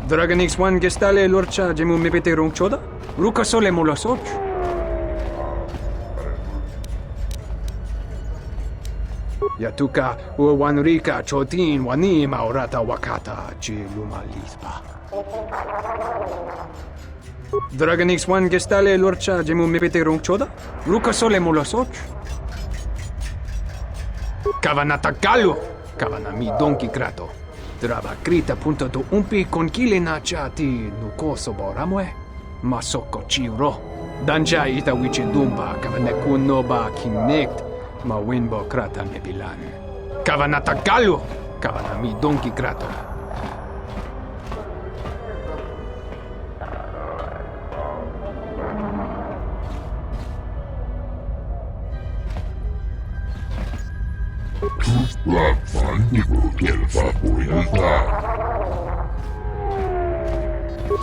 Dragon X1 gestale lorcha jemu mepete rong choda? Ruka sole mola soch. Yatuka wanrika chotin wani maurata wakata chiluma lispa. Dragon X1 gestale lorcha jemu mepete rong choda? Ruka sole mola soch. Kavanata galu! Kavanami donki grato. Drava krita punta to umpi con kile na chati nukoso boramwe. Masoko chiro. Danja ita wichi dumba kavane kunoba kinect. Ma winbo krata me bilan. Kavanata galu! Kavanami donki grato.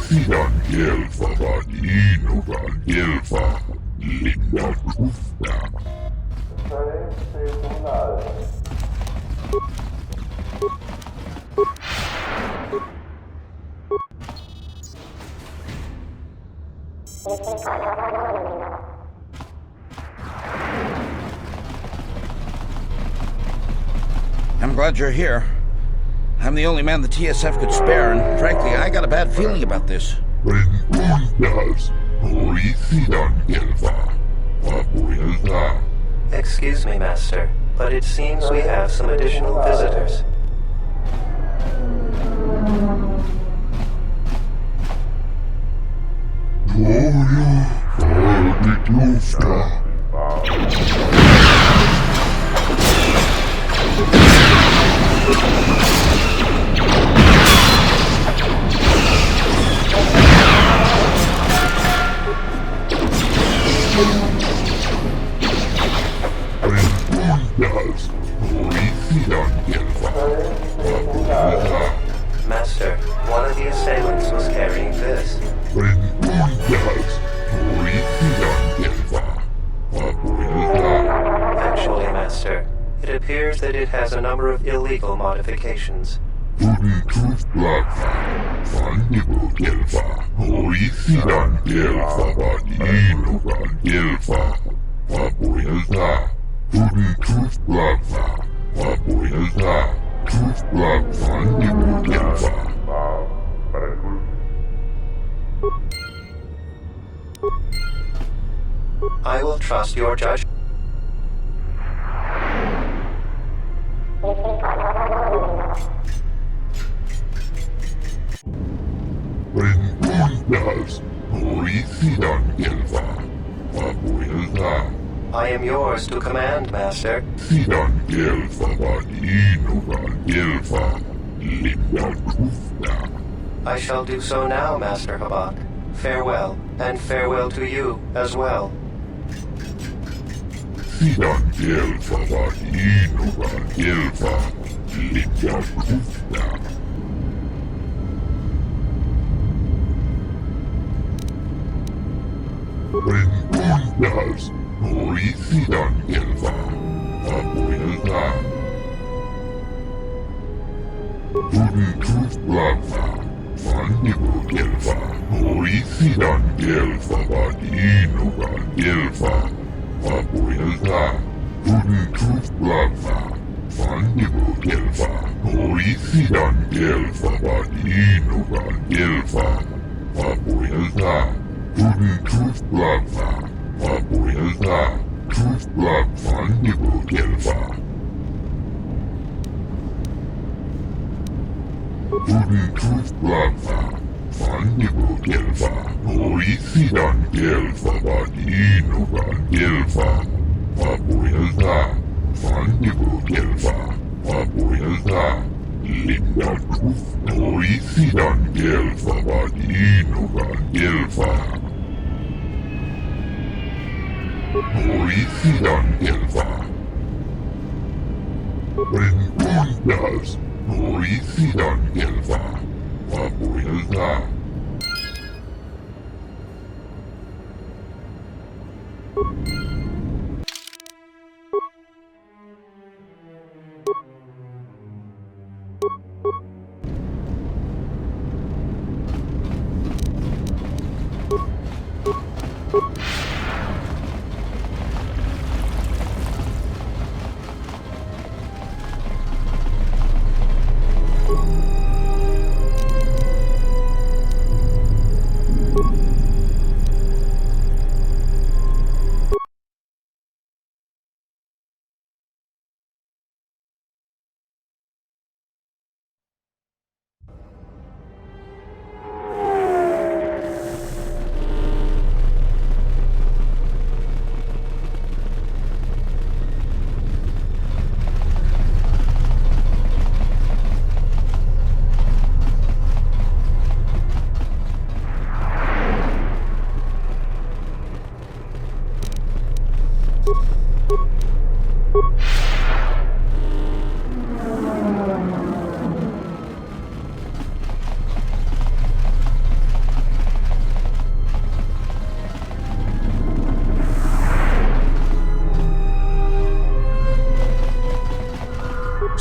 Sidan gelfa vadino van gelfa linda kufta. I'm glad you're here. I'm the only man the TSF could spare, and frankly, I got a bad feeling about this. Excuse me, Master, but it seems we have some additional visitors. Master, one of the assailants was carrying this. Actually, Master, it appears that it has a number of illegal modifications. I will trust your judgment. I am yours to command, Master. I shall do so now, Master Habak. Farewell, and farewell to you as well.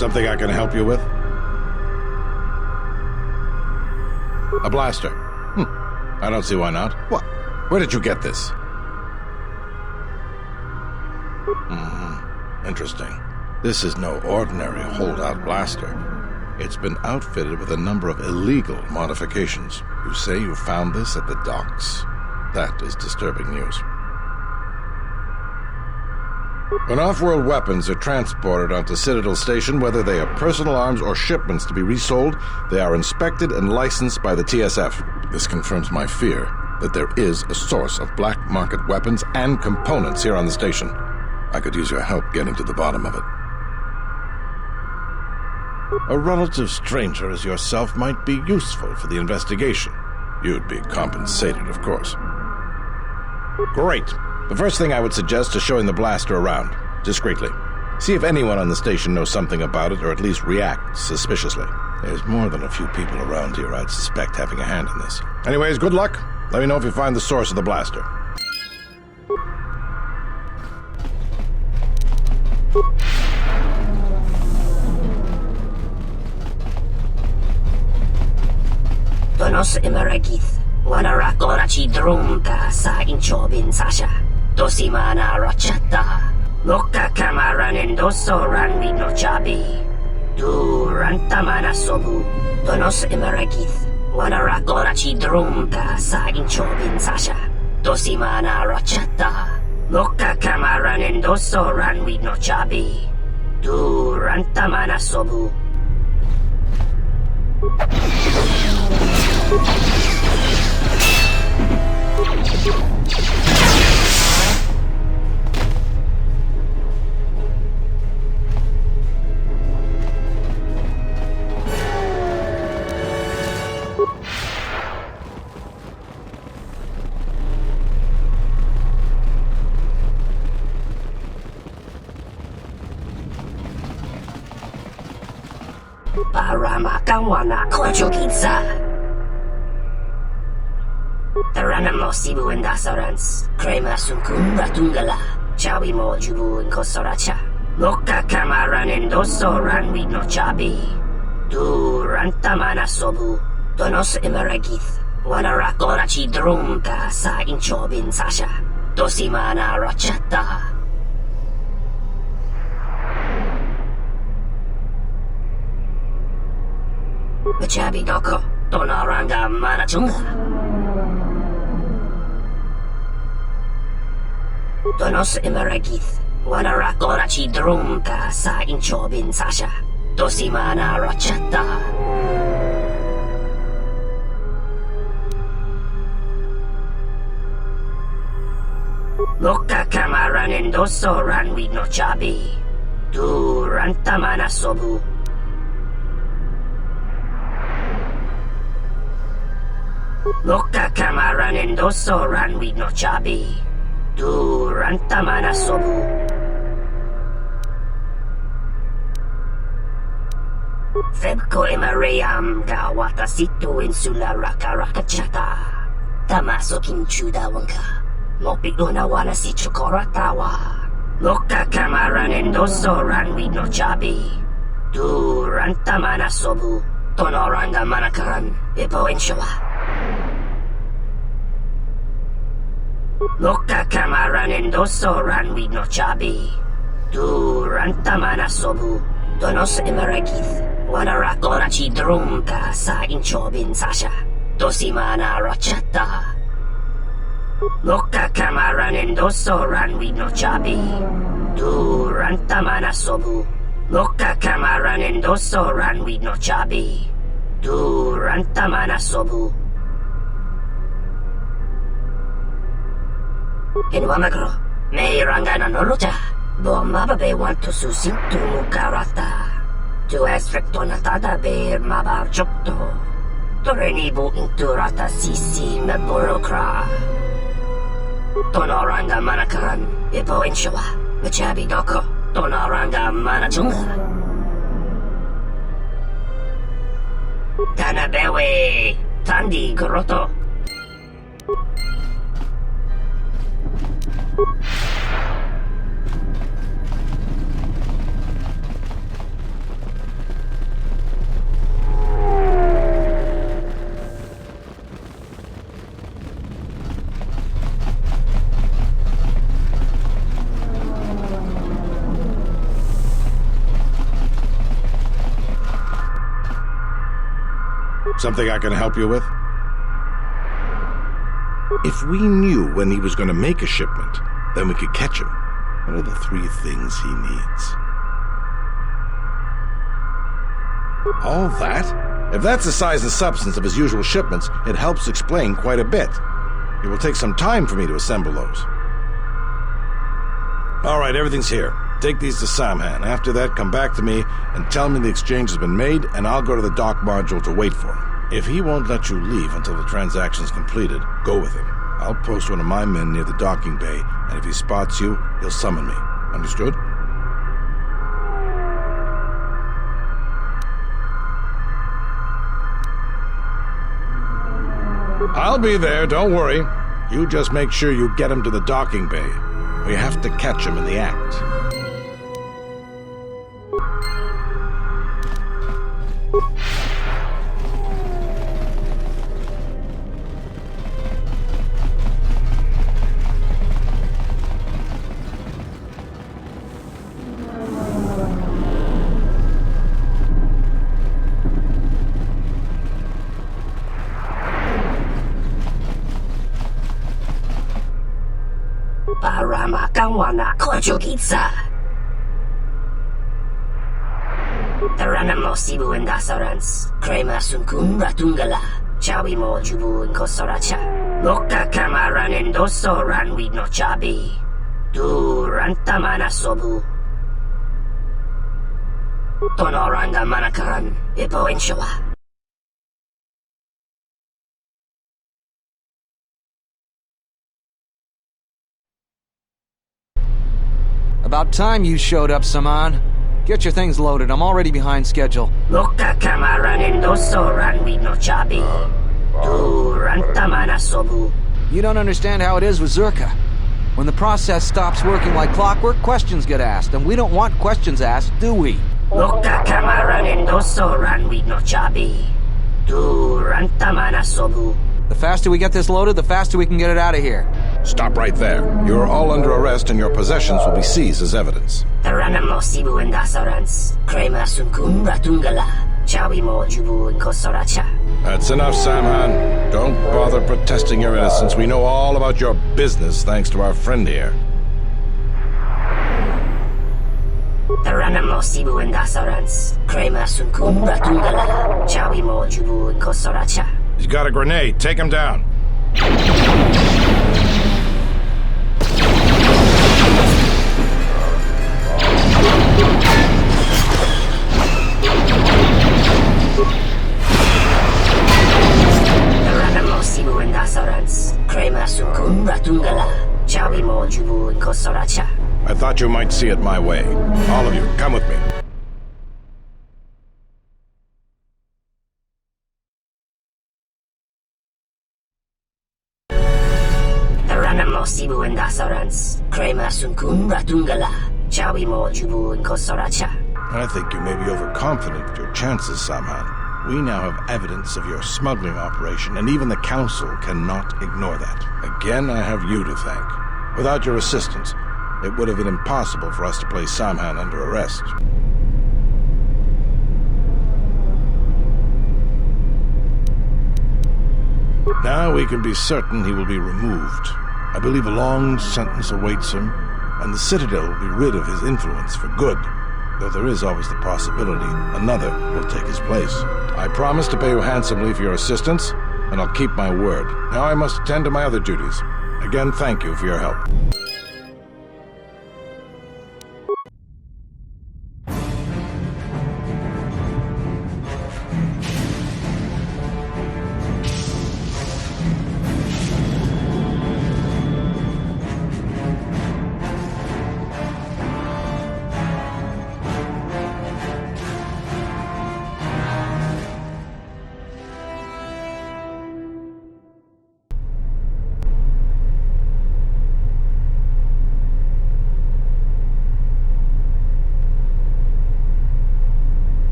Something I can help you with? A blaster. I don't see why not. What? Where did you get this? Interesting. This is no ordinary holdout blaster. It's been outfitted with a number of illegal modifications. You say you found this at the docks. That is disturbing news. When off-world weapons are transported onto Citadel Station, whether they are personal arms or shipments to be resold, they are inspected and licensed by the TSF. This confirms my fear that there is a source of black market weapons and components here on the station. I could use your help getting to the bottom of it. A relative stranger as yourself might be useful for the investigation. You'd be compensated, of course. Great. The first thing I would suggest is showing the blaster around, discreetly. See if anyone on the station knows something about it, or at least reacts suspiciously. There's more than a few people around here I'd suspect having a hand in this. Anyways, good luck. Let me know if you find the source of the blaster. Donos Imeragith, Wanara Chi Drumka sa Inchobin Sasha. Dosimana Rachata, Moka Kamaran Endoso Ranwi no Chabi. Du Rantamana Sobu, Donos Imeragith, Wanara Chi Drumka sa Inchobin Sasha. Dosimana Rachata, Moka Kamaran Endoso Ranwi no Chabi. Du Rantamana Sobu. Parama kawana kochokitsa. Taranamo sibu endasarans. Krema sukun ratungala. Chawi mo jubu inkosoracha. Moka kamaran endoso ranwi no chabi. Du rantamana sobu. Donos imeragith. Wanara chi drumka sa inchobin sasha. Dosimana rachata. Machabi doko, Donaranga Manachunga. Donos Imeragith, Wanara Chi Drumka sa Inchobin Sasha. Dosimana Rachata. Moka Kamaran Endoso Ranwi no Chabi. Du Rantamana Sobu. Moka kamaran endoso ranwi no chabi. Du rantamana sobu. Febko emareyam ga watasitu insula rakarakachata. Tamaso kinchuda wanka. Mopi unawana si chukoratawa. Moka kamaran endoso ranwi no chabi. Du rantamana sobu. Tonoranga manakaran. Ipo inshawa. Moka kamaran endoso ranwi no chabi. Du rantamana sobu. Donos imeragith. Wanara chi drumka sa inchobin sasha. Dosimana rachata. Moka kamaran endoso ranwi no chabi. Du rantamana sobu. Moka kamaran endoso ranwi no chabi. Du rantamana sobu. In Wamagro, may rangana nolota, bo mababe want to susintu mukarata. To esfrektonatada bear mabar chokto. To renibu inturata sisi meborokra. Tonoranga manakaran, ipo inshawa, machabi doko, tonoranga manachunga. Tanabewe, tandi goroto. Something I can help you with? If we knew when he was going to make a shipment, then we could catch him. What are the 3 things he needs? All that? If that's the size and substance of his usual shipments, it helps explain quite a bit. It will take some time for me to assemble those. All right, everything's here. Take these to Samhan. After that, come back to me and tell me the exchange has been made, and I'll go to the dock module to wait for him. If he won't let you leave until the transaction's completed, go with him. I'll post one of my men near the docking bay, and if he spots you, he'll summon me. Understood? I'll be there, don't worry. You just make sure you get him to the docking bay. We have to catch him in the act. Ramana Kojugitsa. Taranamo Sibu and Dasarans, Krema Sunkun Ratungala, Chawi Mo Jubu and Kosoracha, Boka Kamaran and Doso Ran with no Chabi, Du Rantamana Sobu, Tonoranga Manakaran, Epo and Showa. About time you showed up, Saman. Get your things loaded. I'm already behind schedule. Boka Kamaran and Doso Ran with no Chabi, Du Rantamana Sobu. You don't understand how it is with Zerka. When the process stops working like clockwork, questions get asked, and we don't want questions asked, do we? Boka Kamaran and Doso Ran with no Chabi, Du Rantamana Sobu. The faster we get this loaded, the faster we can get it out of here. Stop right there. You're all under arrest and your possessions will be seized as evidence. Taranamo Sibu and Dasarans, Krema Sunkun Ratungala, Chawi Mo Jubu and Kosoracha. That's enough, Samhan. Don't bother protesting your innocence. We know all about your business thanks to our friend here. Taranamo Sibu and Dasarans, Krema Sunkun Ratungala, Chawi Mo Jubu and Kosoracha. He's got a grenade. Take him down. Taranamo Sibu and Dasarans, Krema Sunkun Ratungala, Chawi Mo Jubu and Kosoracha. I thought you might see it my way. All of you, come with me. Sibu and Dasarans, Krema Sunkun Ratungala, Chawi Mo Jubu and Kosoracha. I think you may be overconfident with your chances, Samhan. We now have evidence of your smuggling operation, and even the Council cannot ignore that. Again, I have you to thank. Without your assistance, it would have been impossible for us to place Samhan under arrest. Now we can be certain he will be removed. I believe a long sentence awaits him, and the Citadel will be rid of his influence for good, though there is always the possibility another will take his place. I promise to pay you handsomely for your assistance, and I'll keep my word. Now I must attend to my other duties. Again, thank you for your help.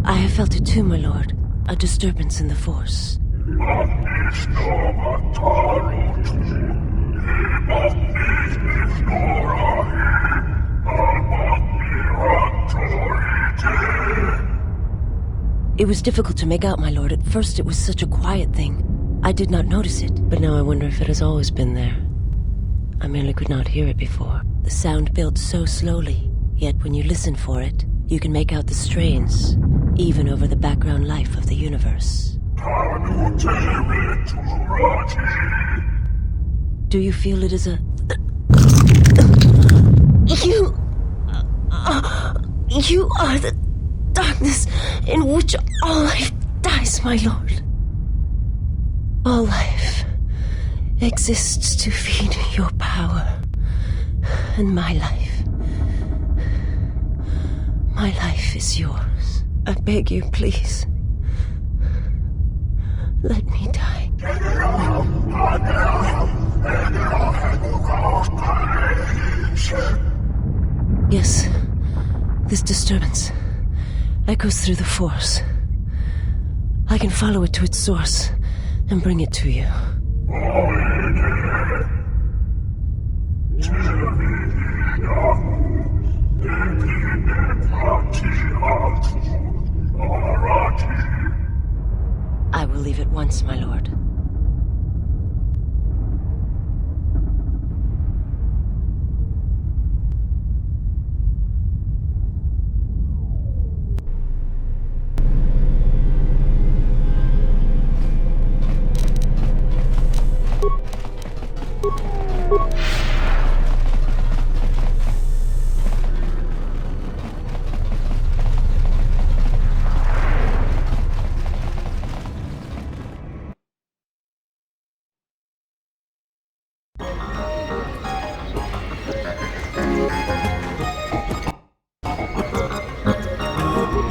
I have felt it too, my lord. A disturbance in the Force. It was difficult to make out, my lord. At first it was such a quiet thing. I did not notice it, but now I wonder if it has always been there. I merely could not hear it before. The sound built so slowly, yet when you listen for it, you can make out the strains, even over the background life of the universe. Do you feel it is a... You are the darkness in which all life dies, my lord. All life exists to feed your power. And my life is yours. I beg you, please. Let me die. Yes, this disturbance echoes through the Force. I can follow it to its source and bring it to you. I will leave at once, my lord.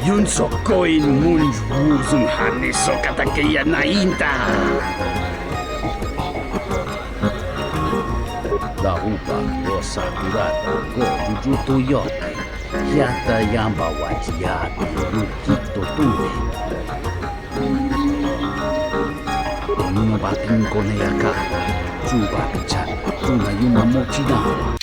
Yun sokoin munj wuzun hani sokatakeya na inta. Lahupa rosa kurata go jujuto yoke. Yata yamba wajiyati yukito tude. Onuma batin kone yakata. Chuba pichana. Tuna yuma mochidama.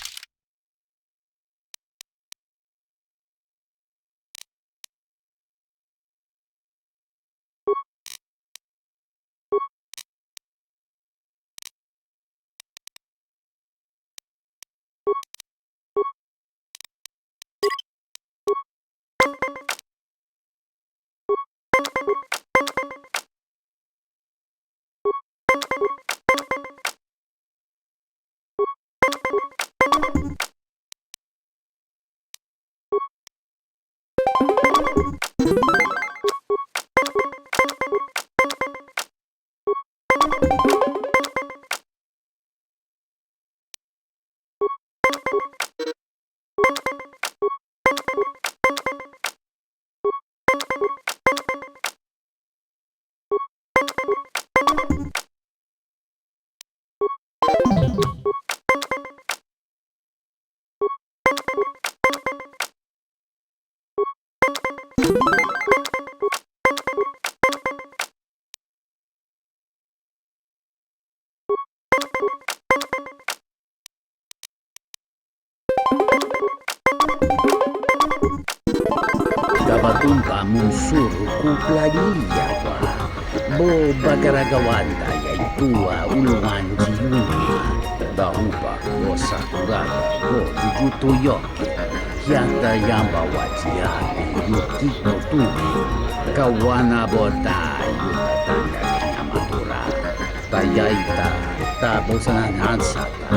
Kabatumpa munsuru kupladilya wa. Bo bagaragawanda ya itua uluan jiyuni. Dahupa rosa kurata go jujuto yoke. Yata yamba wajiyati yukito tume. Kawana bota yutatanga kinamatura. Tayaita tabosanan hansata.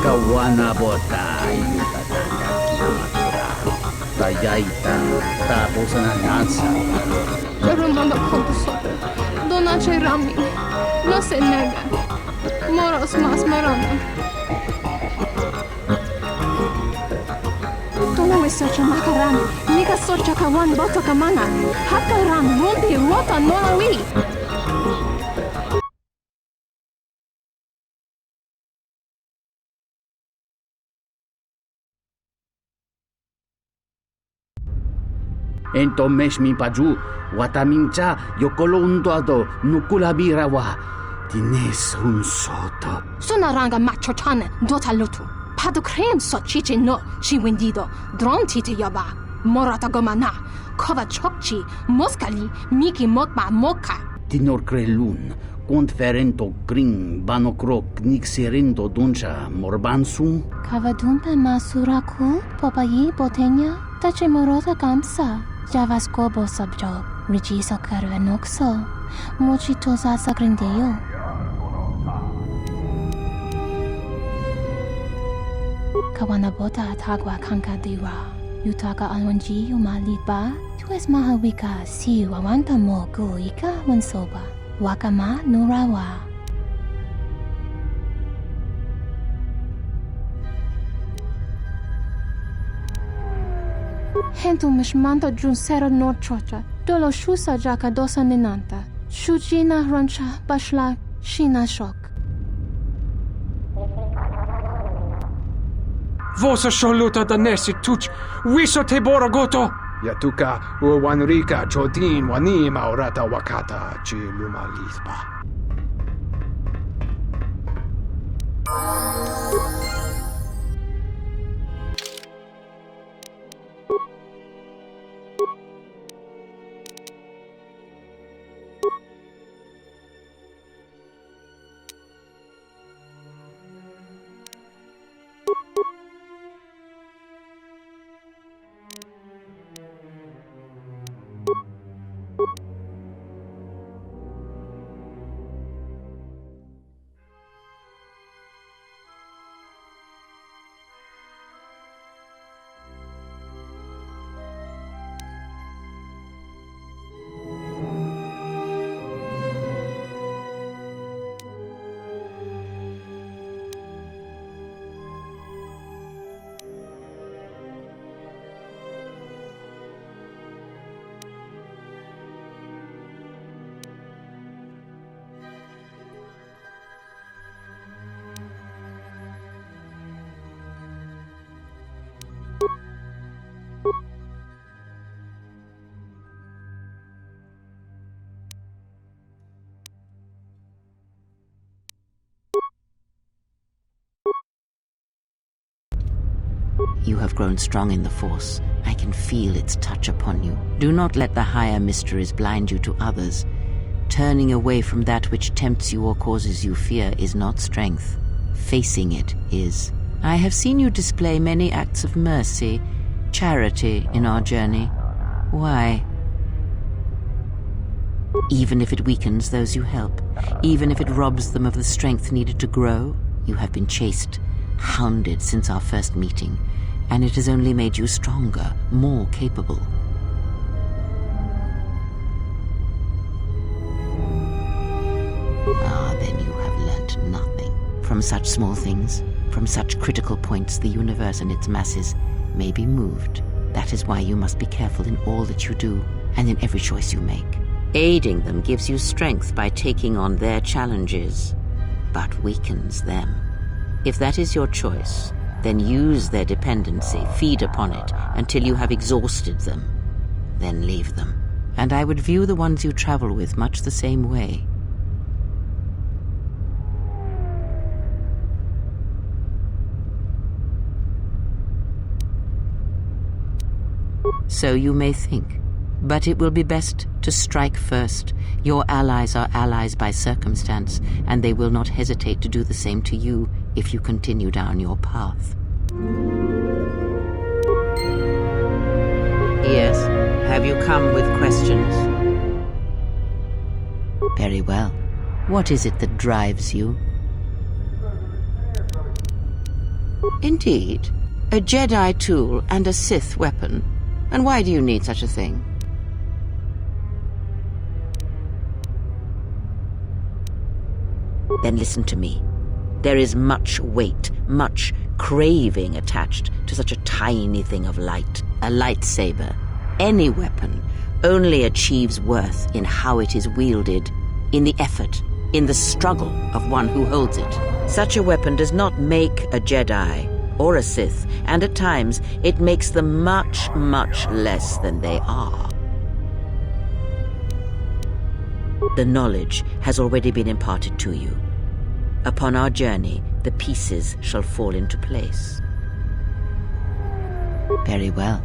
Kawana bota yutatanga kinamatura. Tayaita tabosanan hansata. Ramana Koso, Donace Rami, no se nega. Moros mas marana. Tono is such a makaran, Nika socha kawan boto kamana, Hakaran, Rumpi, Rota, Nonawi. Ento meshmi paju, watamincha yokolondoado nukulabirawa. Tines un soto. Sunaranga machotana dotalutu. Batu Rem so chiche no shiwendido. Drom tite yaba. Morata gomana. Kova chokchi. Moskali. Miki mokba moka. Tinor crelun. Conferento gring banokrok nixerendo duncha morbansu. Kavadumpe masuraku. Popayi botenya. Tache morota kamsa. Javaskobo sabjo. Rigiso karvenokso. Mochitosa sagrindeyo. Kawanabota atagwa kankadiwa. Yutaka alwanji umaliba. Tues mahawika si wawanta mo guika wansoba. Wakama nurawa. Hento mishmanta jun sero norchocha. Dolo shusa jaka dosa ninanta. Shujina rancha bashla shina shok. Vosa sholuta danesi tuch, wiso te borogoto. Yatuka uwanrika chotin wanima orata wakata chi lumalispa. You have grown strong in the Force. I can feel its touch upon you. Do not let the higher mysteries blind you to others. Turning away from that which tempts you or causes you fear is not strength. Facing it is. I have seen you display many acts of mercy, charity in our journey. Why? Even if it weakens those you help, even if it robs them of the strength needed to grow, you have been chased, hounded since our first meeting, and it has only made you stronger, more capable. Ah, then you have learnt nothing. From such small things, from such critical points, the universe and its masses may be moved. That is why you must be careful in all that you do, and in every choice you make. Aiding them gives you strength by taking on their challenges, but weakens them. If that is your choice, then use their dependency, feed upon it, until you have exhausted them. Then leave them. And I would view the ones you travel with much the same way. So you may think, but it will be best to strike first. Your allies are allies by circumstance, and they will not hesitate to do the same to you if you continue down your path. Yes, have you come with questions? Very well. What is it that drives you? Indeed, a Jedi tool and a Sith weapon. And why do you need such a thing? Then listen to me. There is much weight, much craving attached to such a tiny thing of light. A lightsaber, any weapon, only achieves worth in how it is wielded, in the effort, in the struggle of one who holds it. Such a weapon does not make a Jedi, or a Sith, and at times it makes them much, much less than they are. The knowledge has already been imparted to you. Upon our journey, the pieces shall fall into place. Very well.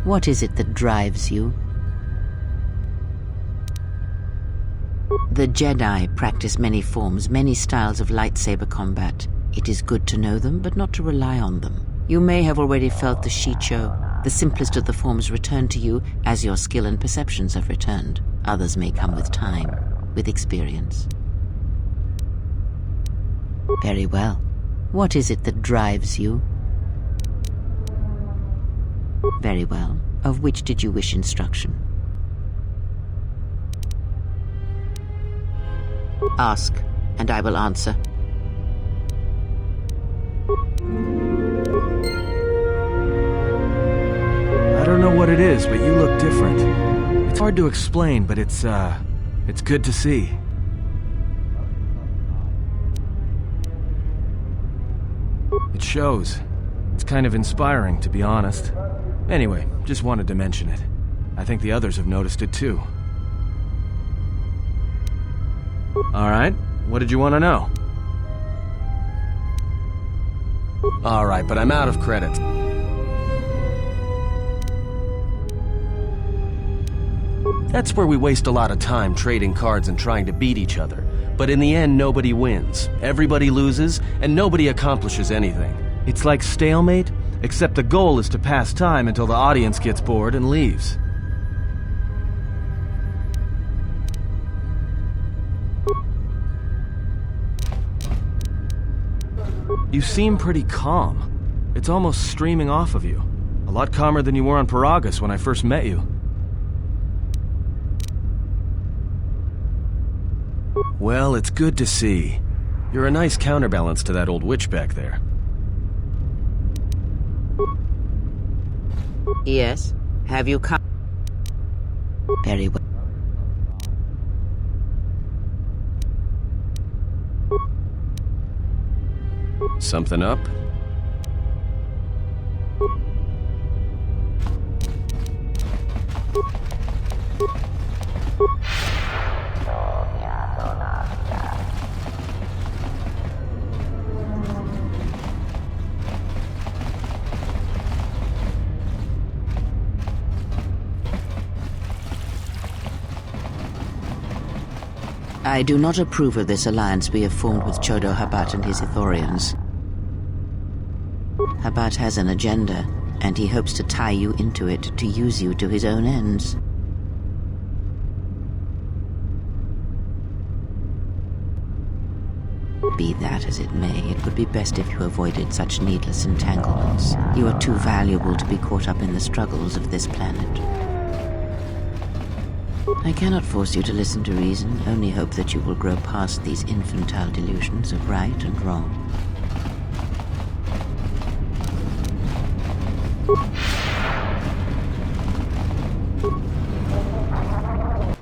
What is it that drives you? The Jedi practice many forms, many styles of lightsaber combat. It is good to know them, but not to rely on them. You may have already felt the Shicho. The simplest of the forms return to you as your skill and perceptions have returned. Others may come with time, with experience. Very well. What is it that drives you? Very well. Of which did you wish instruction? Ask, and I will answer. I don't know what it is, but you look different. It's hard to explain, but it's good to see. It shows. It's kind of inspiring, to be honest. Anyway, just wanted to mention it. I think the others have noticed it too. Alright, what did you want to know? Alright, but I'm out of credits. That's where we waste a lot of time trading cards and trying to beat each other. But in the end, nobody wins. Everybody loses, and nobody accomplishes anything. It's like stalemate, except the goal is to pass time until the audience gets bored and leaves. You seem pretty calm. It's almost streaming off of you. A lot calmer than you were on Paragus when I first met you. Well, it's good to see. You're a nice counterbalance to that old witch back there. Yes? Have you come? Very well. Something up? I do not approve of this alliance we have formed with Chodo Habat and his Ithorians. Habat has an agenda, and he hopes to tie you into it to use you to his own ends. Be that as it may, it would be best if you avoided such needless entanglements. You are too valuable to be caught up in the struggles of this planet. I cannot force you to listen to reason, only hope that you will grow past these infantile delusions of right and wrong.